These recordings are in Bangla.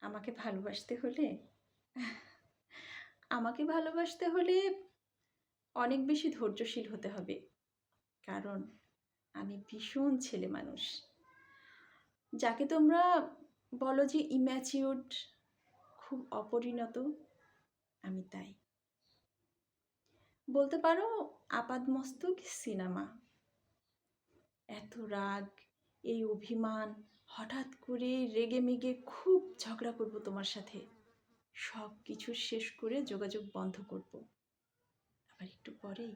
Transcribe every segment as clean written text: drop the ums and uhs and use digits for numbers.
আমাকে ভালোবাসতে হলে আমাকে ভালোবাসতে হলে অনেক বেশি ধৈর্যশীল হতে হবে। কারণ আমি ভীষণ ছেলে মানুষ। যাকে তোমরা বলো যে ইম্যাচিউরড, খুব অপরিণত, আমি তাই। বলতে পারো আপাদমস্তক সিনেমা। এত রাগ, এই অভিমান, হঠাৎ করে রেগে মেগে খুব ঝগড়া করব তোমার সাথে, সব কিছু শেষ করে যোগাযোগ বন্ধ করব। আবার একটু পরেই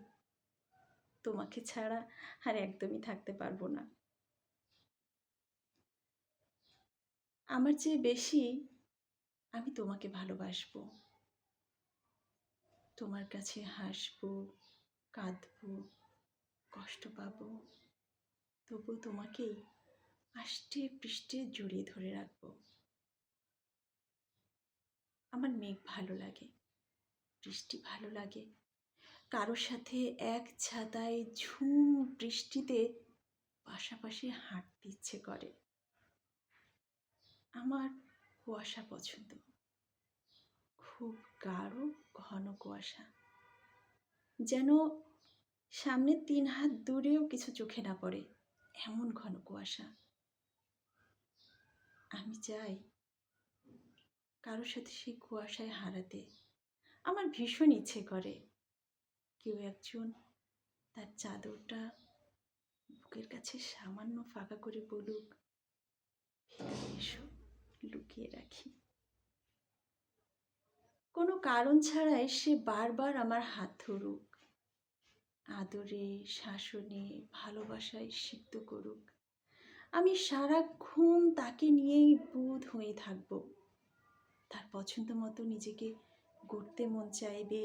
তোমাকে ছাড়া আর একদমই থাকতে পারবো না। আমার চেয়ে বেশি আমি তোমাকে ভালোবাসবো, তোমার কাছে হাসবো, কাঁদবো, কষ্ট পাবো, তবু তোমাকেই আষ্টে পৃষ্ঠে জড়িয়ে ধরে রাখবো। আমার মেঘ ভালো লাগে, বৃষ্টি ভালো লাগে, কারোর সাথে এক ছাতায় ঝুম বৃষ্টিতে পাশাপাশি হাঁটতে ইচ্ছে করে। আমার কুয়াশা পছন্দ, খুব গাঢ় ঘন কুয়াশা, যেন সামনে 3 হাত দূরেও কিছু চোখে না পড়ে, এমন ঘন কুয়াশা। আমি চাই কারোর সাথে সেই কুয়াশায় হারাতে। আমার ভীষণ ইচ্ছে করে কেউ একজন তার চাদরটা বুকের কাছে সামান্য ফাঁকা করে বলুক, ভেতরে এসো, লুকিয়ে রাখি। কোনো কারণ ছাড়াই সে বারবার আমার হাত ধরুক, আদরে, শাসনে, ভালোবাসায় সিক্ত করুক। আমি সারাক্ষণ তাকে নিয়েই বুঁদ হয়ে থাকব। তার পছন্দ মতো নিজেকে গড়তে মন চাইবে।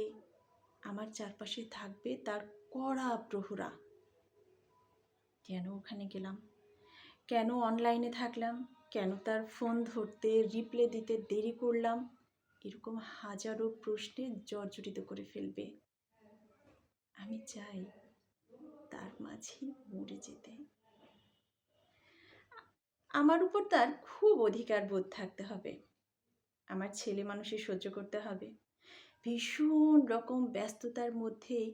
আমার চারপাশে থাকবে তার কড়া প্রহরা। কেন ওখানে গেলাম, কেন অনলাইনে থাকলাম, কেন তার ফোন ধরতে রিপ্লাই দিতে দেরি করলাম, এরকম হাজারো প্রশ্নে জর্জরিত করে ফেলবে। আমি চাই তার মাঝে মরে যেতে। আমার উপর তার খুব অধিকার বোধ থাকতে হবে। আমার ছেলে মানুষই সহ্য করতে হবে। ভীষণ রকম ব্যস্ততার মধ্যেই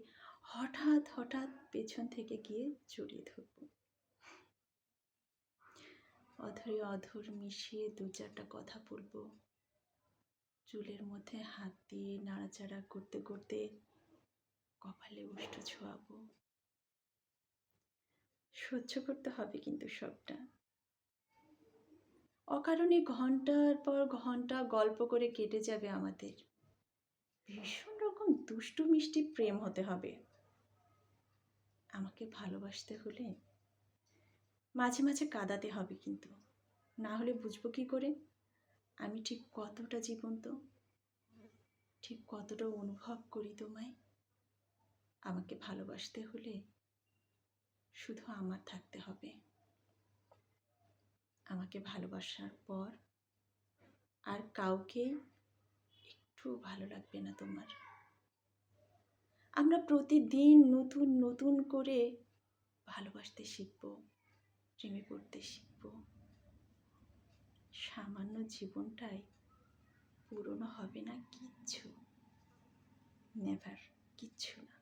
হঠাৎ হঠাৎ পেছন থেকে গিয়ে জড়িয়ে ধরব। অধরে অধর মিশিয়ে 2-4টা কথা বলবো। চুলের মধ্যে হাত দিয়ে নাড়াচাড়া করতে করতে কপালে উষ্ঠ ছোঁয়াবো। সহ্য করতে হবে কিন্তু সবটা। অকারণে ঘন্টার পর ঘন্টা গল্প করে কেটে যাবে আমাদের। ভীষণ রকম দুষ্টু মিষ্টি প্রেম হতে হবে। আমাকে ভালোবাসতে হলে মাঝে মাঝে কাঁদাতে হবে কিন্তু, না হলে বুঝবো কি করে আমি ঠিক কতটা জীবন্ত, ঠিক কতটা অনুভব করি তোমায়। আমাকে ভালোবাসতে হলে শুধু আমার থাকতে হবে। আমাকে ভালোবাসার পর আর কাউকে একটু ভালো লাগবে না তোমার। আমরা প্রতিদিন নতুন নতুন করে ভালোবাসতে শিখবো, প্রেমে পড়তে শিখবো। সামান্য জীবনটাই পুরনো হবে না কিচ্ছু, নেভার, কিচ্ছু না।